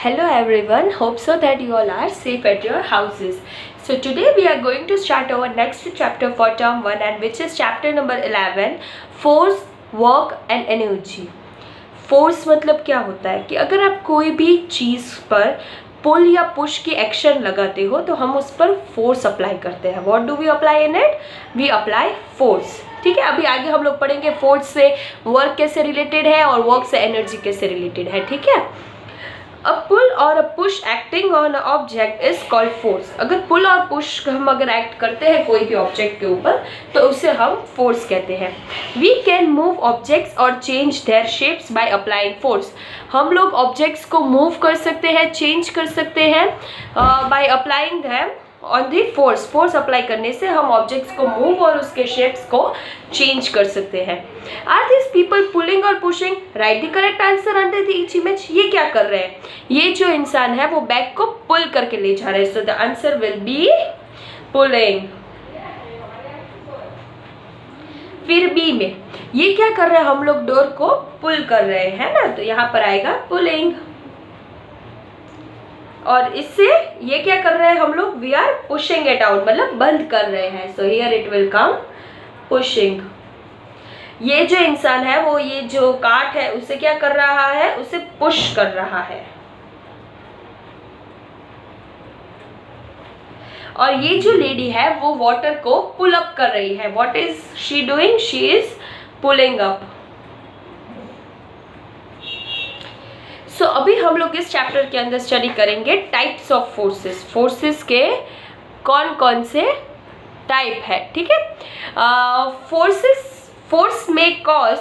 Hello everyone, hope so that you all are safe at your houses. So today we are going to start our next chapter for term 1 and which is chapter number 11, force, work and energy. Force मतलब क्या होता है कि अगर आप कोई भी चीज़ पर पुल या पुश की एक्शन लगाते हो तो हम उस पर फोर्स अप्लाई करते हैं. What do we apply in it? We apply force. ठीक है, अभी आगे हम लोग पढ़ेंगे फोर्स से वर्क कैसे रिलेटेड है और वर्क से एनर्जी कैसे रिलेटेड है. ठीक है, अ पुल और a push acting on a object is called force. अगर पुल और पुश हम अगर एक्ट करते हैं कोई भी ऑब्जेक्ट के ऊपर तो उसे हम फोर्स कहते हैं. वी कैन मूव ऑब्जेक्ट्स और change their shapes by applying force. हम लोग ऑब्जेक्ट्स को मूव कर सकते हैं, चेंज कर सकते हैं by applying them on the force. Force apply करने से हम ऑब्जेक्ट्स को मूव और उसके शेप्स को चेंज कर सकते हैं. आर दिस पीपल पुलिंग और pushing? Right the correct answer under the each image. ये क्या कर रहे हैं? ये जो इंसान है वो बैग को पुल करके ले जा रहे हैं. So the answer will be pulling. फिर बी में ये क्या कर रहे हैं? हम लोग डोर को पुल कर रहे हैं ना, तो यहाँ पर आएगा पुलिंग. और इससे ये क्या कर रहे हैं हम लोग? We are pushing it out, मतलब बंद कर रहे हैं. So here it will come pushing. ये जो इंसान है वो ये जो काट है उसे क्या कर रहा है? उसे पुश कर रहा है. और ये जो लेडी है वो वाटर को पुल अप कर रही है. What is she doing? She is pulling up. So अभी हम लोग इस चैप्टर के अंदर स्टडी करेंगे टाइप्स ऑफ फोर्सेस. फोर्सेस के कौन कौन से टाइप है. ठीक है, फोर्स में cause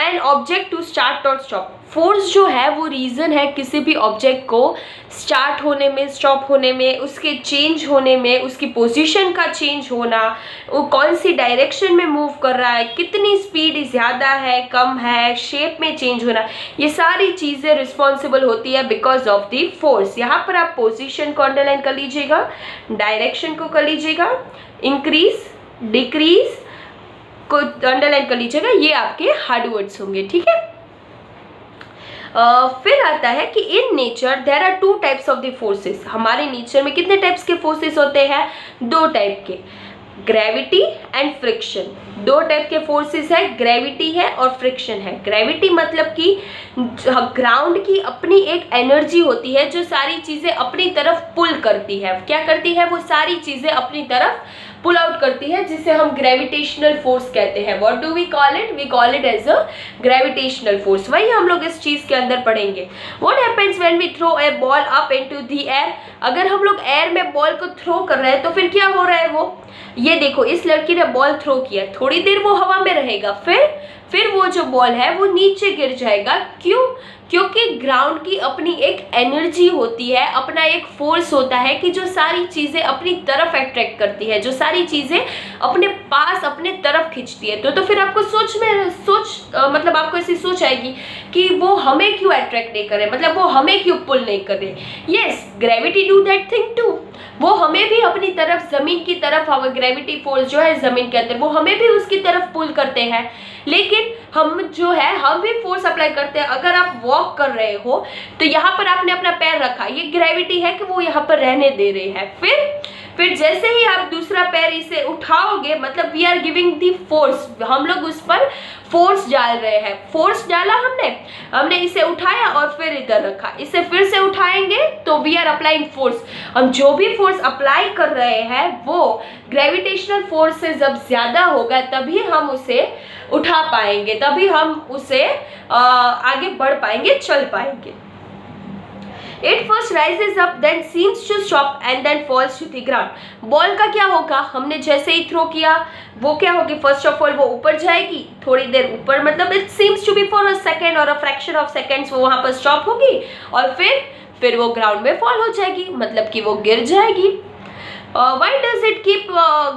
an object to start और स्टॉप. फोर्स जो है वो रीज़न है किसी भी ऑब्जेक्ट को स्टार्ट होने में, स्टॉप होने में, उसके चेंज होने में, उसकी पोजीशन का चेंज होना, वो कौन सी डायरेक्शन में मूव कर रहा है, कितनी स्पीड ज़्यादा है, कम है, शेप में चेंज होना, ये सारी चीज़ें रिस्पॉन्सिबल होती है बिकॉज ऑफ द फोर्स. यहाँ पर आप पोजीशन को अंडरलाइन कर लीजिएगा, डायरेक्शन को कर लीजिएगा, इंक्रीज डिक्रीज को अंडरलाइन कर लीजिएगा. ये आपके हार्ड वर्ड्स होंगे. ठीक है, फिर आता है कि in nature there are two types of the forces. हमारे नेचर में कितने टाइप्स के फोर्सेस होते हैं? दो टाइप के, ग्रेविटी एंड फ्रिक्शन. दो टाइप के फोर्सेस है, ग्रेविटी है और फ्रिक्शन है. ग्रेविटी मतलब कि ग्राउंड की अपनी एक एनर्जी होती है जो सारी चीज़ें अपनी तरफ पुल करती है. क्या करती है? वो सारी चीज़ें अपनी तरफ पुल आउट करती है, जिसे हम ग्रेविटेशनल फोर्स कहते हैं. What do we call it? We call it as a gravitational force. वही हम लोग इस चीज़ के अंदर पढ़ेंगे. What happens when we throw a ball up into the air? अगर हम लोग एयर में बॉल को थ्रो कर रहे हैं तो फिर क्या हो रहा है? वो ये देखो, इस लड़की ने बॉल थ्रो किया, थोड़ी देर वो हवा में रहेगा, फिर वो जो बॉल है वो नीचे गिर जाएगा. क्यों? क्योंकि ग्राउंड की अपनी एक एनर्जी होती है, अपना एक फोर्स होता है कि जो सारी चीज़ें अपनी तरफ अट्रैक्ट करती है, जो सारी चीज़ें अपने पास अपने तरफ खींचती है. तो फिर आपको मतलब आपको ऐसी सोच आएगी कि वो हमें क्यों अट्रैक्ट नहीं करे, मतलब वो हमें क्यों पुल नहीं करे. Yes, gravity do that thing too. वो हमें भी अपनी तरफ, ज़मीन की तरफ, हवा ग्रेविटी फोर्स जो है ज़मीन के अंदर, वो हमें भी उसकी तरफ पुल करते हैं. लेकिन हम जो है हम भी फोर्स अप्लाई करते हैं. अगर आप वॉक कर रहे हो तो यहाँ पर आपने अपना पैर रखा, ये ग्रेविटी है कि वो यहाँ पर रहने दे रहे हैं. फिर जैसे ही आप दूसरा पैर इसे उठाओगे, मतलब we are giving the force, हम लोग उस पर फोर्स डाल रहे हैं. फोर्स डाला हमने इसे उठाया और फिर इधर रखा, इसे फिर से उठाएंगे तो वी आर अप्लाइंग फोर्स. हम जो भी फोर्स अप्लाई कर रहे हैं वो ग्रेविटेशनल फोर्स से जब ज़्यादा होगा तभी हम उसे उठा पाएंगे, तभी हम उसे आगे बढ़ पाएंगे, चल पाएंगे. It first rises up, then seems to stop and then falls to the ground. Ball का क्या होगा? हमने जैसे ही थ्रो किया वो क्या होगी? फर्स्ट ऑफ ऑल वो ऊपर जाएगी, थोड़ी देर ऊपर, मतलब it seems to be for a second और अ फ्रैक्शन ऑफ सेकेंड्स वो वहाँ पर स्टॉप होगी और फिर वो ग्राउंड में फॉल हो जाएगी, मतलब कि वो गिर जाएगी. Why does it keep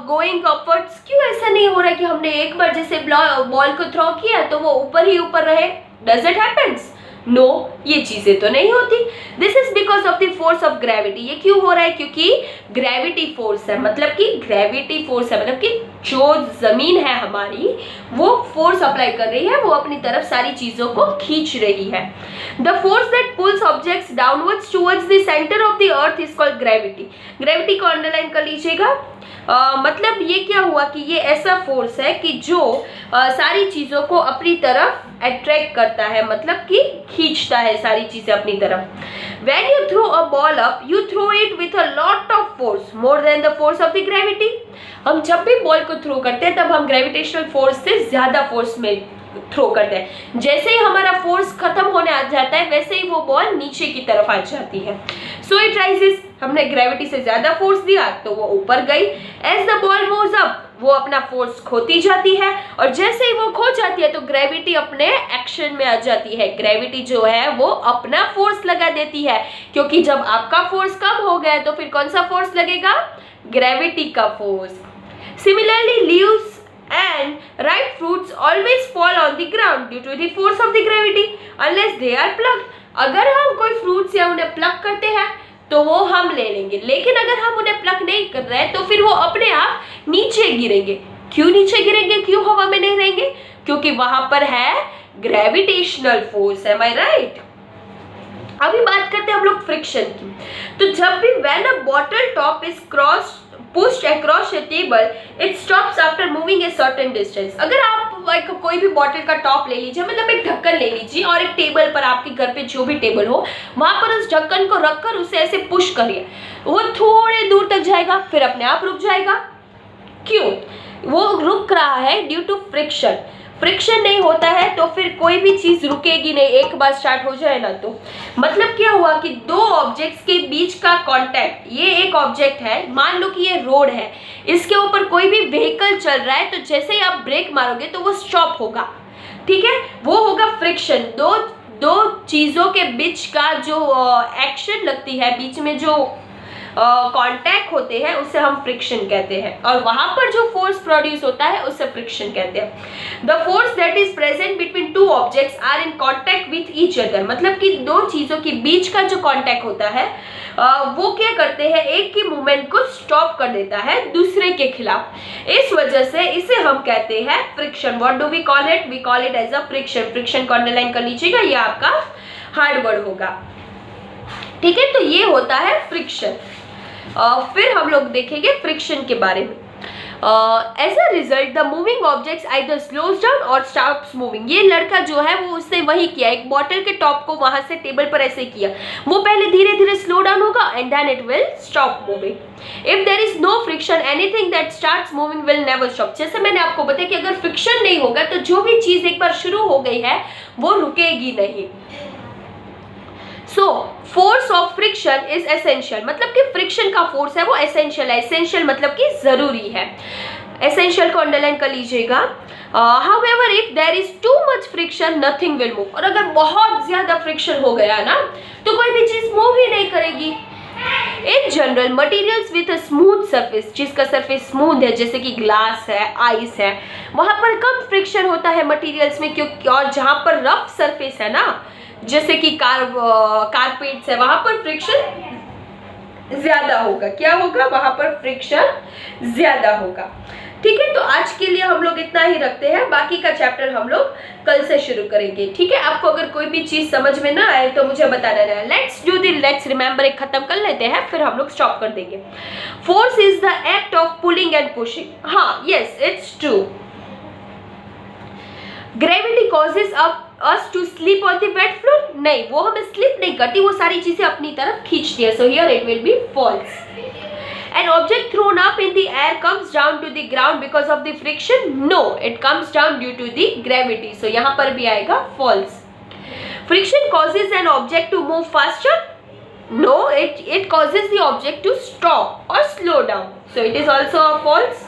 going upwards? क्यों ऐसा नहीं हो रहा है कि हमने एक बार जैसे बॉल को थ्रो किया तो वो ऊपर ही ऊपर रहे? Does it happens? नो, ये चीज़ें तो नहीं होती. This is because of the force of gravity, ये क्यों हो रहा है? क्योंकि ग्रेविटी फोर्स है, मतलब कि ग्रेविटी फोर्स है, मतलब कि जो जमीन है हमारी वो फोर्स अप्लाई कर रही है, वो अपनी तरफ सारी चीजों को खींच रही है। The force that pools objects downwards towards the centre of the earth is called gravity. Gravity को अंडरलाइन कर लीजिएगा। मतलब ये क्या हुआ कि ये ऐसा फोर्स है कि जो सारी चीजों को अपनी तरफ अट्रैक्ट करता है, मतलब कि खींचता है सारी चीजें अपनी तरफ। When you throw a ball up, you throw it with a lot of force, more than the force of the gravity. हम जब भी बॉल को थ्रो करते हैं तब हम ग्रेविटेशनल फोर्स से ज्यादा फोर्स में थ्रो करते हैं। जैसे ही हमारा फोर्स खत्म होने आ जाता है वैसे ही वो बॉल नीचे की तरफ आ जाती है। सो इट राइजेस, हमने ग्रेविटी से ज्यादा फोर्स दिया तो वो ऊपर गई। As the ball moves up, वो अपना फोर्स खोती जाती है, और जैसे ही वो खो जाती है तो ग्रेविटी अपने एक्शन में आ जाती है। ग्रेविटी जो है वो अपना फोर्स लगा देती है, क्योंकि जब आपका फोर्स कम हो गया तो फिर कौन सा फोर्स लगेगा? ग्रेविटी का force. Similarly leaves and ripe fruits always fall on the ground due to the force of the gravity unless they are plucked. अगर हम कोई फ्रूट्स या उन्हें प्लक करते हैं तो वो हम ले लेंगे, लेकिन अगर हम उन्हें प्लक नहीं कर रहे हैं तो फिर वो अपने आप नीचे गिरेंगे। क्यों नीचे गिरेंगे, क्यों हवा में नहीं रहेंगे? क्योंकि वहां पर है ग्रेविटेशनल फोर्स। एम आई राइट? अभी बात करते हैं हम लोग फ्रिक्शन की। तो जब भी when a bottle top is pushed across a table, it stops after moving a certain distance. अगर आप कोई भी बॉटल का टॉप ले लीजिए, मतलब एक ढक्कन ले लीजिए और एक टेबल पर, आपके घर पे जो भी टेबल हो वहां पर उस ढक्कन को रखकर उसे ऐसे पुश करिए, वो थोड़े दूर तक जाएगा फिर अपने आप रुक जाएगा। क्यों वो रुक रहा है? Due to friction. फ्रिक्शन नहीं होता है तो फिर कोई भी चीज रुकेगी नहीं, एक बार स्टार्ट हो जाए ना तो। मतलब क्या हुआ कि दो ऑब्जेक्ट्स के बीच का कांटेक्ट, ये एक ऑब्जेक्ट है, मान लो कि ये रोड है, इसके ऊपर कोई भी व्हीकल चल रहा है तो जैसे ही आप ब्रेक मारोगे तो वो स्टॉप होगा, ठीक है? वो होगा फ्रिक्शन। दो चीजों के बीच का जो एक्शन लगती है, बीच में जो कांटेक्ट होते हैं उसे हम फ्रिक्शन कहते हैं, और वहां पर जो फोर्स प्रोड्यूस होता है उसे फ्रिक्शन कहते हैं। The force that is present between two objects are in contact with each other, मतलब कि दो चीजों के बीच का जो कांटेक्ट होता है वो क्या करते हैं? एक की मूवमेंट को स्टॉप कर देता है दूसरे के खिलाफ। इस वजह से इसे हम कहते हैं friction. What do we call it? We call it as a friction. Friction को अंडरलाइन कर लीजिएगा, ये आपका हार्ड वर्ड होगा, ठीक है? तो ये होता है फ्रिक्शन। फिर हम लोग देखेंगे फ्रिक्शन के बारे में। As a result the moving objects either slows down और स्टॉप्स मूविंग। ये लड़का जो है वो उसने वही किया, एक बॉटल के टॉप को वहां से टेबल पर ऐसे किया, वो पहले धीरे धीरे स्लो डाउन होगा and then it will stop moving. If there is no friction anything that starts moving will never stop. जैसे मैंने आपको बताया कि अगर फ्रिक्शन नहीं होगा तो जो भी चीज एक बार शुरू हो गई है वो रुकेगी नहीं। So force of friction is essential, मतलब कि फ्रिक्शन का फोर्स है वो एसेंशियल है। एसेंशियल मतलब कि जरूरी है। एसेंशियल को अंडरलाइन कर लीजिएगा। However if there is too much friction nothing will move. और अगर बहुत ज्यादा फ्रिक्शन हो गया ना तो कोई भी चीज मूव ही नहीं करेगी। In general materials with a smooth surface, जिसका सरफेस स्मूथ है जैसे कि ग्लास है, आइस है, वहां पर कम फ्रिक्शन होता है मटेरियल्स में, क्योंकि और जहां पर रफ सरफेस है ना जैसे कि कारपेट्स है वहां पर फ्रिक्शन ज्यादा होगा। क्या होगा? वहां पर फ्रिक्शन ज्यादा होगा, ठीक है? तो आज के लिए हम लोग इतना ही रखते हैं, बाकी का चैप्टर हम लोग कल से शुरू करेंगे, ठीक है? आपको अगर कोई भी चीज समझ में ना आए तो मुझे बताना है। लेट्स रिमेंबर एक खत्म कर लेते हैं फिर हम लोग स्टॉप कर देंगे। Force is the act of pulling and pushing. हाँ, yes, it's true. Gravity causes us to sleep on the wet floor? नहीं, वो हमें स्लिप नहीं करती, वो सारी चीजें अपनी तरफ खींचती है। So here it will be false. An object thrown up in the air comes down to the ground because of the friction? No, it comes down due to the gravity. So यहाँ पर भी आएगा false. Friction causes an object to move faster? No, it causes the object to stop or slow down. So it is also a false.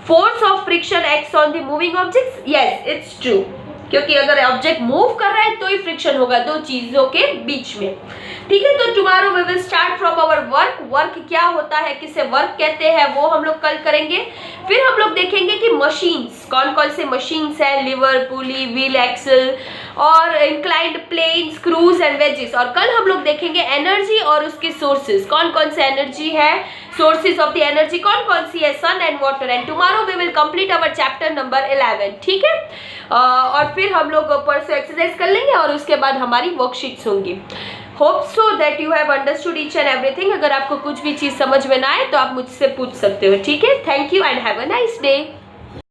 Force of friction acts on the moving objects? Yes, it's true. क्योंकि अगर object move कर रहा है तो ही friction होगा दो चीजों के बीच में। ठीक है, तो tomorrow we will start from our work. Work क्या होता है, किसे वर्क कहते हैं, वो हम लोग कल करेंगे। फिर हम लोग देखेंगे कि मशीन्स, कौन कौन से मशीन्स है, लिवर, पुली, व्हील, एक्सल और inclined plane, screws and wedges. और कल हम लोग देखेंगे एनर्जी और उसके सोर्सेज, कौन कौन से एनर्जी है, सोर्सेज ऑफ द एनर्जी कौन कौन सी है, sun and water. And tomorrow we will complete our chapter number 11। ठीक है, और फिर हम लोग परसों एक्सरसाइज कर लेंगे और उसके बाद हमारी वर्कशीट्स होंगी। Hope so that you have understood each and everything. अगर आपको कुछ भी चीज समझ में ना आए तो आप मुझसे पूछ सकते हो। ठीक है, thank you and have a nice day.